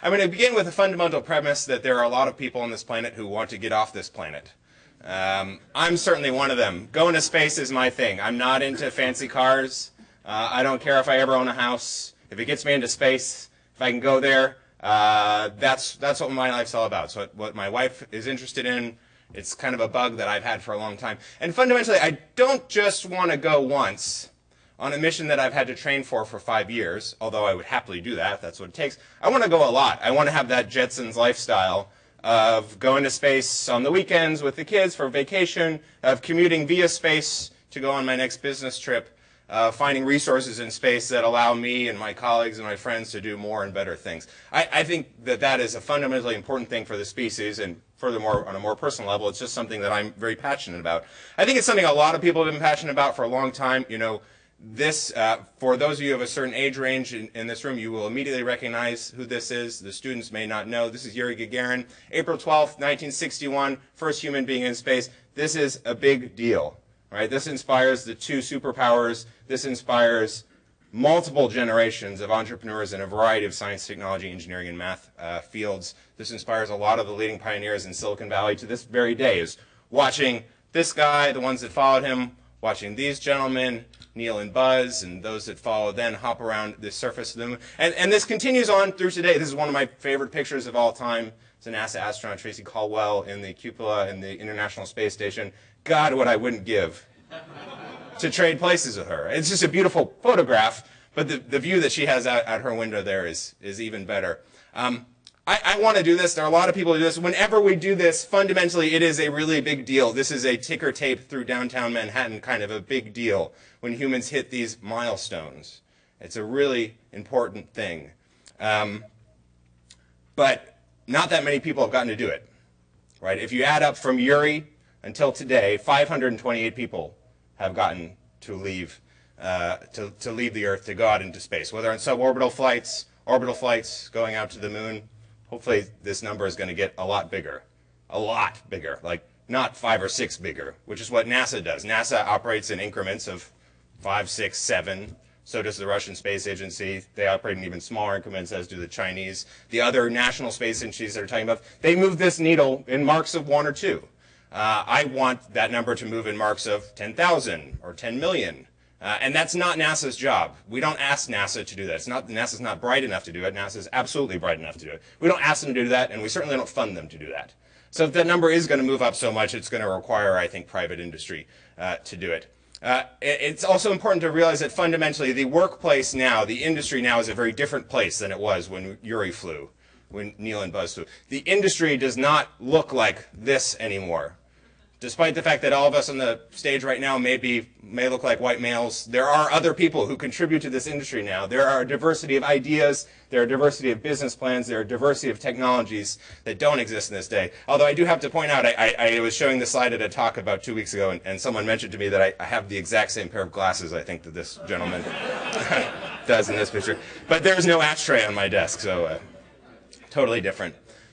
I'm going to begin with a fundamental premise that there are a lot of people on this planet who want to get off this planet. I'm certainly one of them. Going to space is my thing. I'm not into fancy cars. I don't care if I ever own a house. If it gets me into space, if I can go there, that's what my life's all about. So what my wife is interested in, it's kind of a bug that I've had for a long time. And fundamentally, I don't just want to go once on a mission that I've had to train for 5 years, although I would happily do that if that's what it takes. I want to go a lot. I want to have that Jetsons lifestyle of going to space on the weekends with the kids for vacation, of commuting via space to go on my next business trip, finding resources in space that allow me and my colleagues and my friends to do more and better things. I think that that is a fundamentally important thing for the species, and furthermore, on a more personal level, it's just something that I'm very passionate about. I think it's something a lot of people have been passionate about for a long time. You know, this, for those of you of a certain age range in this room, you will immediately recognize who this is. The students may not know. This is Yuri Gagarin, April 12th, 1961, first human being in space. This is a big deal, right? This inspires the two superpowers. This inspires multiple generations of entrepreneurs in a variety of science, technology, engineering, and math fields. This inspires a lot of the leading pioneers in Silicon Valley to this very day, is watching this guy, the ones that followed him, watching these gentlemen, Neil and Buzz, and those that follow then hop around the surface of the moon. And this continues on through today. This is one of my favorite pictures of all time. It's a NASA astronaut, Tracy Caldwell, in the cupola in the International Space Station. God, what I wouldn't give to trade places with her. It's just a beautiful photograph, but the view that she has out her window there is even better. I want to do this. There are a lot of people who do this. Whenever we do this, fundamentally, it is a really big deal. This is a ticker tape through downtown Manhattan kind of a big deal when humans hit these milestones. It's a really important thing. But not that many people have gotten to do it, right? If you add up from Yuri until today, 528 people have gotten to leave the Earth, to go out into space, whether on suborbital flights, orbital flights, going out to the moon. Hopefully this number is going to get a lot bigger, like not 5 or 6 bigger, which is what NASA does. NASA operates in increments of 5, 6, 7. So does the Russian Space Agency. They operate in even smaller increments, as do the Chinese. The other national space agencies that are talking about, they move this needle in marks of 1 or 2. I want that number to move in marks of 10,000 or 10 million. And that's not NASA's job. We don't ask NASA to do that. NASA's not bright enough to do it. NASA's absolutely bright enough to do it. We don't ask them to do that, and we certainly don't fund them to do that. So if that number is going to move up so much, it's going to require, I think, private industry to do it. It's also important to realize that fundamentally the workplace now, the industry now, is a very different place than it was when Yuri flew, when Neil and Buzz flew. The industry does not look like this anymore. Despite the fact that all of us on the stage right now may look like white males, there are other people who contribute to this industry now. There are a diversity of ideas, there are a diversity of business plans, there are a diversity of technologies that don't exist in this day. Although I do have to point out, I was showing this slide at a talk about 2 weeks ago, and someone mentioned to me that I have the exact same pair of glasses, I think, that this gentleman does in this picture. But there's no ashtray on my desk, so totally different.